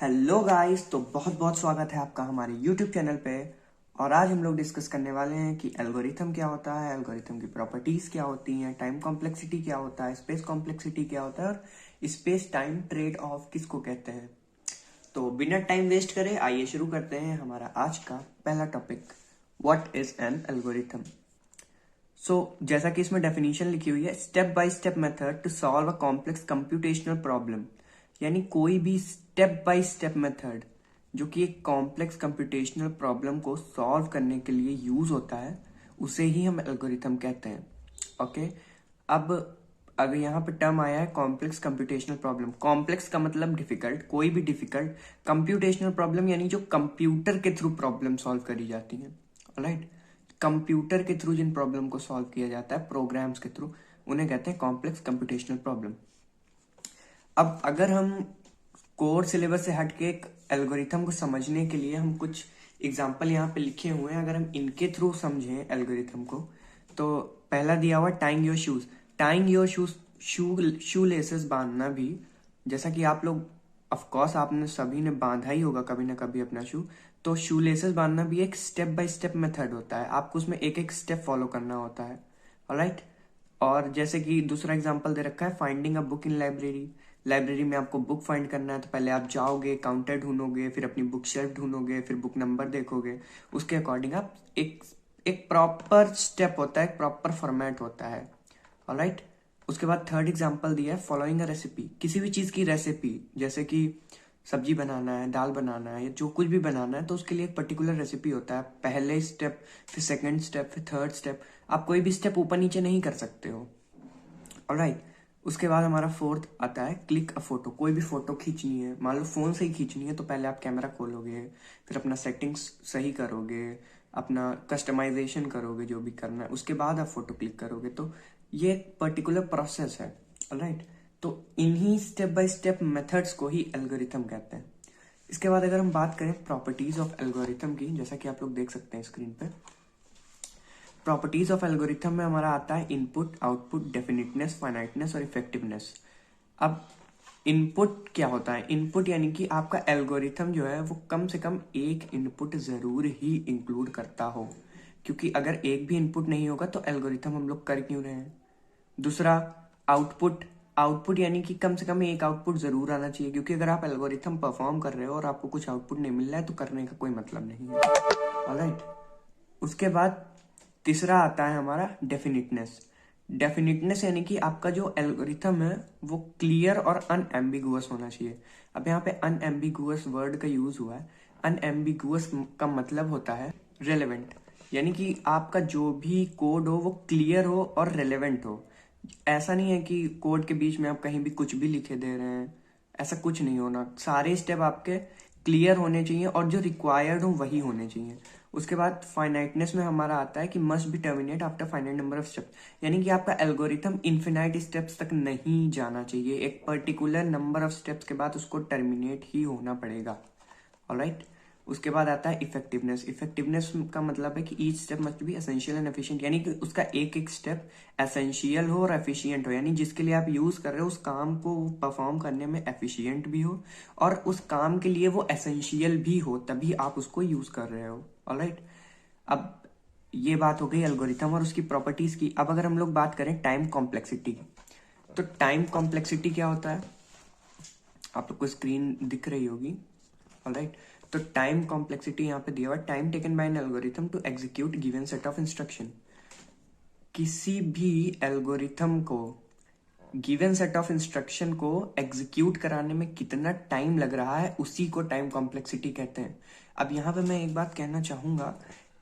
Hello guys, तो बहुत बहुत स्वागत है आपका हमारे यूट्यूब चैनल पे। और आज हम लोग डिस्कस करने वाले हैं कि एल्गोरिथम क्या होता है, एल्गोरिथम की प्रॉपर्टीज क्या होती हैं, टाइम कॉम्प्लेक्सिटी क्या होता है, स्पेस कॉम्प्लेक्सिटी क्या होता है और स्पेस टाइम ट्रेड ऑफ किसको कहते हैं। तो बिना टाइम वेस्ट करे आइए शुरू करते हैं हमारा आज का पहला topic, what is an algorithm. जैसा कि इसमें डेफिनेशन लिखी हुई है, step by step method to solve a complex computational problem. यानी कोई भी स्टेप बाय स्टेप मेथड जो कि एक कॉम्प्लेक्स कंप्यूटेशनल प्रॉब्लम को सॉल्व करने के लिए यूज होता है, उसे ही हम एल्गोरिथम कहते हैं। ओके, अब अगर यहाँ पे टर्म आया है कॉम्प्लेक्स कंप्यूटेशनल प्रॉब्लम, कॉम्प्लेक्स का मतलब डिफिकल्ट, कोई भी डिफिकल्ट, कंप्यूटेशनल प्रॉब्लम यानी जो कंप्यूटर के थ्रू प्रॉब्लम सॉल्व करी जाती है। ऑलराइट, कंप्यूटर के थ्रू जिन प्रॉब्लम को सॉल्व किया जाता है प्रोग्राम्स के थ्रू, उन्हें कहते हैं कॉम्प्लेक्स कंप्यूटेशनल प्रॉब्लम। अब अगर हम कोर सिलेबस से हट के एक एल्गोरिथम को समझने के लिए हम कुछ एग्जांपल यहाँ पे लिखे हुए हैं, अगर हम इनके थ्रू समझें एल्गोरिथम को, तो पहला दिया हुआ tying your shoes. Tying your shoes, shoe laces बांधना भी, जैसा कि आप लोग ऑफकोर्स आपने सभी ने बांधा ही होगा कभी ना कभी अपना शू, तो शू लेसेस बांधना भी एक स्टेप बाय स्टेप मेथड होता है। आपको उसमें एक एक स्टेप फॉलो करना होता है। ऑलराइट, और जैसे कि दूसरा एग्जांपल दे रखा है finding a book in library. Library में आपको बुक फाइंड करना है, तो पहले आप जाओगे, काउंटर ढूंढोगे, फिर अपनी बुक शेल्फ ढूंढोगे, फिर बुक नंबर देखोगे, उसके अकॉर्डिंग आप एक एक प्रॉपर स्टेप होता है, एक प्रॉपर फॉर्मेट होता है। ऑलराइट, उसके बाद थर्ड एग्जांपल दिया है फॉलोइंग अ रेसिपी। किसी भी चीज की रेसिपी, जैसे कि सब्जी बनाना है, दाल बनाना है, या जो कुछ भी बनाना है, तो उसके लिए एक पर्टिकुलर रेसिपी होता है। पहले स्टेप, फिर सेकंड स्टेप, फिर थर्ड स्टेप, आप कोई भी स्टेप ऊपर नीचे नहीं कर सकते हो। ऑलराइट, उसके बाद हमारा फोर्थ आता है क्लिक अ फोटो। कोई भी फोटो खींचनी है, मान लो फोन से ही खींचनी है, तो पहले आप कैमरा खोलोगे, फिर अपना सेटिंग्स सही करोगे, अपना कस्टमाइजेशन करोगे, जो भी करना है, उसके बाद आप फोटो क्लिक करोगे। तो ये एक पर्टिकुलर प्रोसेस है। ऑलराइट, तो इन्हीं स्टेप बाय स्टेप मेथड्स को ही एल्गोरिथम कहते हैं। इसके बाद अगर हम बात करें प्रॉपर्टीज ऑफ एल्गोरिथम की, जैसा कि आप लोग देख सकते हैं स्क्रीन पे, प्रॉपर्टीज ऑफ एल्गोरिथम में हमारा आता है इनपुट, आउटपुट, डेफिनिटनेस, फाइनाइटनेस और इफेक्टिवनेस। अब इनपुट क्या होता है? इनपुट यानी कि आपका एल्गोरिथम जो है वो कम से कम एक इनपुट जरूर ही इंक्लूड करता हो, क्योंकि अगर एक भी इनपुट नहीं होगा तो एल्गोरिथम हम लोग कर क्यों रहे हैं। दूसरा आउटपुट, आउटपुट यानी कि कम से कम एक आउटपुट जरूर आना चाहिए, क्योंकि अगर आप एल्गोरिथम परफॉर्म कर रहे हो और आपको कुछ आउटपुट नहीं मिल रहा है तो करने का कोई मतलब नहीं है। ऑलराइट, उसके बाद तीसरा आता है हमारा डेफिनिटनेस। डेफिनिटनेस यानी कि आपका जो एल्गोरिथम है वो क्लियर और अनएम्बिगुअस होना चाहिए। अब यहाँ पे अनएम्बिगुअस वर्ड का यूज हुआ है। अनएम्बिगुअस का मतलब होता है रेलेवेंट, यानी कि आपका जो भी कोड हो वो क्लियर हो और रेलेवेंट हो। ऐसा नहीं है कि कोड के बीच में आप कहीं भी कुछ भी लिखे दे रहे हैं, ऐसा कुछ नहीं होना। सारे स्टेप आपके क्लियर होने चाहिए और जो रिक्वायर्ड हो वही होने चाहिए। उसके बाद फाइनाइटनेस में हमारा आता है कि must be terminate after finite number of steps, यानी कि आपका एल्गोरिथम इन्फिनाइट स्टेप्स तक नहीं जाना चाहिए, एक पर्टिकुलर नंबर ऑफ स्टेप्स के बाद उसको टर्मिनेट ही होना पड़ेगा। ऑलराइट, उसके बाद आता है इफेक्टिवनेस। इफेक्टिवनेस का मतलब है कि each step must be essential and efficient, यानी कि उसका एक एक स्टेप एसेंशियल हो और एफिशिएंट हो, यानी जिसके लिए आप यूज कर रहे हो उस काम को परफॉर्म करने में एफिशिएंट भी हो और उस काम के लिए वो एसेंशियल भी हो, तभी आप उसको यूज कर रहे हो। ऑलराइट, अब ये बात हो गई एल्गोरिथम और उसकी प्रॉपर्टीज की। अब अगर हम लोग बात करें टाइम कॉम्प्लेक्सिटी की, तो टाइम कॉम्प्लेक्सिटी क्या होता है, आप लोग को स्क्रीन दिख रही होगी। ऑलराइट, तो टाइम कॉम्प्लेक्सिटी यहाँ पे दिया हुआ, time taken by an algorithm to execute given set of instruction. किसी भी एल्गोरिथम को गिवन सेट ऑफ इंस्ट्रक्शन को एग्जीक्यूट कराने में कितना टाइम लग रहा है, उसी को टाइम कॉम्प्लेक्सिटी कहते हैं। अब यहाँ पे मैं एक बात कहना चाहूंगा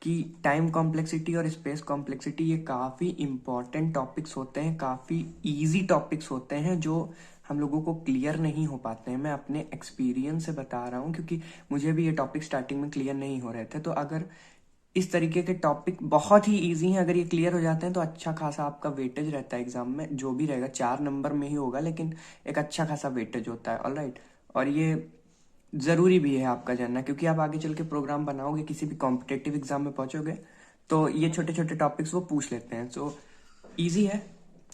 कि टाइम कॉम्प्लेक्सिटी और स्पेस कॉम्प्लेक्सिटी ये काफी इंपॉर्टेंट टॉपिक्स होते हैं, काफी इजी टॉपिक्स होते हैं जो हम लोगों को क्लियर नहीं हो पाते हैं। मैं अपने एक्सपीरियंस से बता रहा हूँ, क्योंकि मुझे भी ये टॉपिक स्टार्टिंग में क्लियर नहीं हो रहे थे। तो अगर इस तरीके के टॉपिक बहुत ही इजी हैं, अगर ये क्लियर हो जाते हैं तो अच्छा खासा आपका वेटेज रहता है एग्जाम में, जो भी रहेगा 4 नंबर में ही होगा, लेकिन एक अच्छा खासा वेटेज होता है। ऑलराइट, और ये जरूरी भी है आपका जानना, क्योंकि आप आगे चल के प्रोग्राम बनाओगे, किसी भी कॉम्पिटेटिव एग्जाम में पहुंचोगे तो ये छोटे छोटे टॉपिक्स वो पूछ लेते हैं। सो इजी है,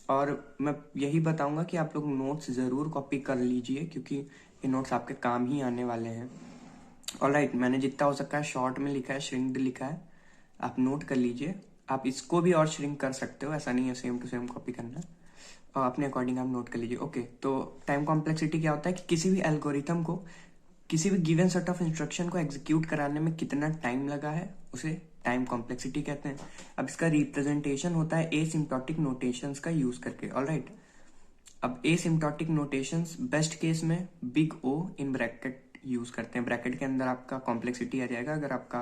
और मैं यही बताऊंगा कि आप लोग नोट्स जरूर कॉपी कर लीजिए, क्योंकि ये नोट्स आपके काम ही आने वाले हैं। ऑलराइट, मैंने जितना हो सका है शॉर्ट में लिखा है, श्रिंक्ड लिखा है, आप नोट कर लीजिए। आप इसको भी और श्रिंक कर सकते हो, ऐसा नहीं है सेम टू सेम कॉपी करना, और अपने अकॉर्डिंग आप नोट कर लीजिए। ओके, तो टाइम कॉम्प्लेक्सिटी क्या होता है कि किसी भी एल्गोरिथम को, किसी भी गिवन सेट ऑफ इंस्ट्रक्शन को एग्जीक्यूट कराने में कितना टाइम लगा है, उसे टाइम कॉम्प्लेक्सिटी कहते हैं। अब इसका रिप्रेजेंटेशन होता है एसिम्प्टोटिक नोटेशंस का यूज करके। ऑलराइट, अब एसिम्प्टोटिक नोटेशंस बेस्ट केस में big O in bracket use करते हैं। ब्रैकेट के अंदर आपका कॉम्प्लेक्सिटी आ जाएगा। अगर आपका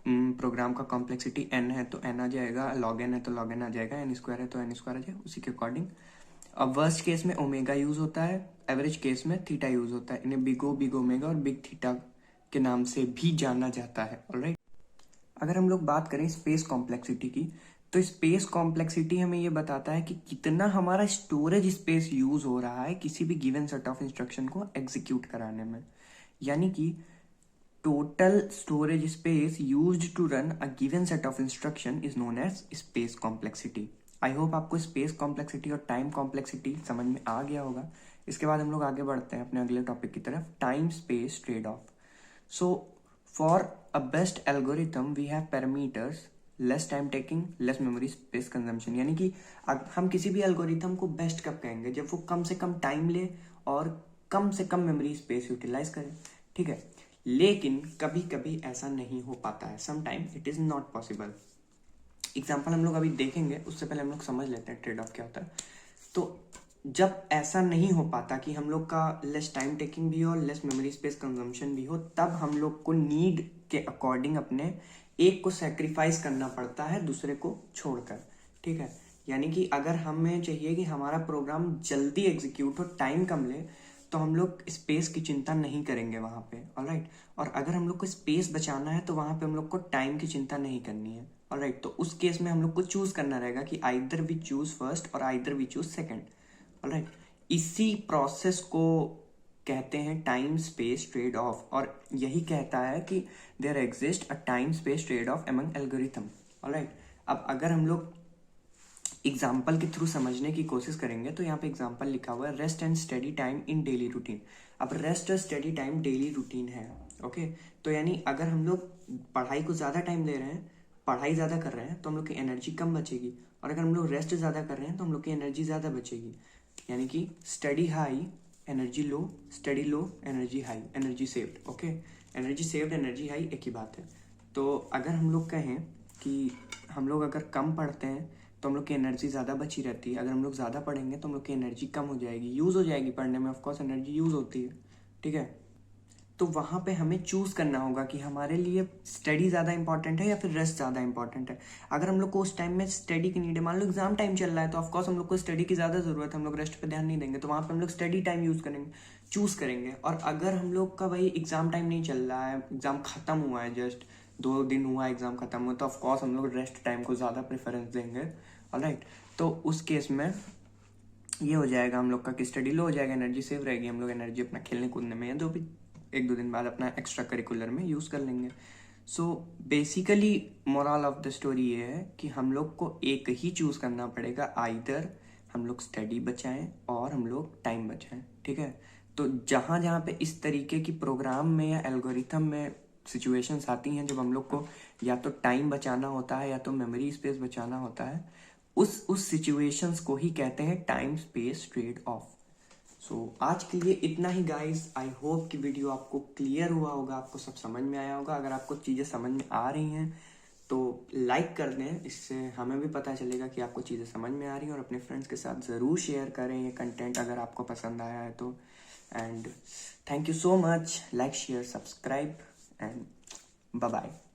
प्रोग्राम का कॉम्प्लेक्सिटी n है तो n आ जाएगा, log n है तो log n आ जाएगा, n स्क्वायर है तो n स्क्वायर आ जाएगा, उसी के अकॉर्डिंग। अब वर्स्ट केस में ओमेगा यूज होता है, एवरेज केस में थीटा यूज होता है। इन्हें बिग ओ, बिग ओमेगा और बिग थीटा के नाम से भी जाना जाता है। ऑलराइट, अगर हम लोग बात करें स्पेस कॉम्प्लेक्सिटी की, तो स्पेस कॉम्प्लेक्सिटी हमें ये बताता है कि कितना हमारा स्टोरेज स्पेस यूज हो रहा है किसी भी गिवन सेट ऑफ इंस्ट्रक्शन को एग्जीक्यूट कराने में। यानी कि total storage space used to run a given set of instruction is known as space complexity. I hope आपको स्पेस कॉम्प्लेक्सिटी और टाइम कॉम्प्लेक्सिटी समझ में आ गया होगा। इसके बाद हम लोग आगे बढ़ते हैं अपने अगले टॉपिक की तरफ, time space trade off. So for a best algorithm we have parameters, less time taking, less memory space consumption. यानी कि हम किसी भी एल्गोरिथम को बेस्ट कब कहेंगे, जब वो कम से कम टाइम ले और कम से कम मेमोरी स्पेस यूटिलाइज करे। ठीक है, लेकिन कभी कभी ऐसा नहीं हो पाता है, sometime it is not possible. Example हम लोग अभी देखेंगे, उससे पहले हम लोग समझ लेते हैं ट्रेड ऑफ क्या होता है। तो जब ऐसा नहीं हो पाता कि हम लोग का लेस टाइम टेकिंग भी हो, लेस मेमोरी स्पेस कंजम्पशन भी हो, तब हम लोग को नीड के अकॉर्डिंग अपने एक को सेक्रीफाइस करना पड़ता है दूसरे को छोड़कर। ठीक है, यानी कि अगर हमें चाहिए कि हमारा प्रोग्राम जल्दी एग्जीक्यूट हो, टाइम कम ले, तो हम लोग स्पेस की चिंता नहीं करेंगे वहां पे। ऑलराइट, और अगर हम लोग को स्पेस बचाना है तो वहां पे हम लोग को टाइम की चिंता नहीं करनी है। ऑलराइट, तो उस केस में हम लोग को चूज करना रहेगा कि आइदर वी चूज फर्स्ट और either we choose second. Alright, इसी प्रोसेस को कहते हैं टाइम स्पेस ट्रेड ऑफ, और यही कहता है कि there exist a time space trade off among algorithm. Alright, अब अगर हम लोग एग्जाम्पल के थ्रू समझने की कोशिश करेंगे तो यहाँ पे एग्जाम्पल लिखा हुआ है, rest and study time in daily routine. अब रेस्ट और स्टडी टाइम डेली रूटीन है। ओके, तो यानी अगर हम लोग पढ़ाई को ज्यादा टाइम दे रहे हैं, पढ़ाई ज्यादा कर रहे हैं, तो हम लोग की एनर्जी कम बचेगी, और अगर हम लोग रेस्ट ज्यादा कर रहे हैं तो हम लोग की एनर्जी ज्यादा बचेगी। यानी कि study high energy low, study low energy high, energy saved. Okay, energy saved energy high एक ही बात है। तो अगर हम लोग कहें कि हम लोग अगर कम पढ़ते हैं तो हम लोग की एनर्जी ज़्यादा बची रहती है, अगर हम लोग ज़्यादा पढ़ेंगे तो हम लोग की एनर्जी कम हो जाएगी, यूज़ हो जाएगी। पढ़ने में ऑफकोर्स एनर्जी यूज़ होती है। ठीक है, तो वहाँ पे हमें चूज करना होगा कि हमारे लिए स्टडी ज़्यादा इंपॉर्टेंट है या फिर रेस्ट ज़्यादा इंपॉर्टेंट है। अगर हम लोग को उस टाइम में स्टडी की नीड है, मान लो एग्जाम टाइम चल रहा है, तो ऑफकोर्स हम लोग को स्टडी की ज़्यादा ज़रूरत है, हम लोग रेस्ट पे ध्यान नहीं देंगे, तो वहाँ पे हम लोग स्टडी टाइम यूज़ करेंगे, चूज करेंगे। और अगर हम लोग का भाई एग्जाम टाइम नहीं चल रहा है, एग्जाम खत्म हुआ है, जस्ट 2 दिन हुआ एग्जाम खत्म हुआ, तो ऑफकोर्स हम लोग रेस्ट टाइम को ज़्यादा प्रेफरेंस देंगे। ऑलराइट, तो उस केस में ये हो जाएगा हम लोग का कि स्टडी लो हो जाएगा, एनर्जी सेव रहेगी, हम लोग एनर्जी अपना खेलने कूदने में या जो भी 1-2 दिन बाद अपना एक्स्ट्रा करिकुलर में यूज़ कर लेंगे। So basically moral of the story ये है कि हम लोग को एक ही चूज करना पड़ेगा, आइदर हम लोग स्टडी बचाएं और हम लोग टाइम बचाएं। ठीक है, तो जहाँ जहाँ पे इस तरीके की प्रोग्राम में या एल्गोरिथम में सिचुएशंस आती हैं जब हम लोग को या तो टाइम बचाना होता है या तो मेमोरी स्पेस बचाना होता है, उस सिचुएशंस को ही कहते हैं टाइम स्पेस ट्रेड ऑफ। सो आज के लिए इतना ही गाइस। आई होप कि वीडियो आपको क्लियर हुआ होगा, आपको सब समझ में आया होगा। अगर आपको चीज़ें समझ में आ रही हैं तो लाइक कर दें, इससे हमें भी पता चलेगा कि आपको चीज़ें समझ में आ रही हैं, और अपने फ्रेंड्स के साथ ज़रूर शेयर करें ये कंटेंट अगर आपको पसंद आया है तो। And thank you so much, like share subscribe and bye bye.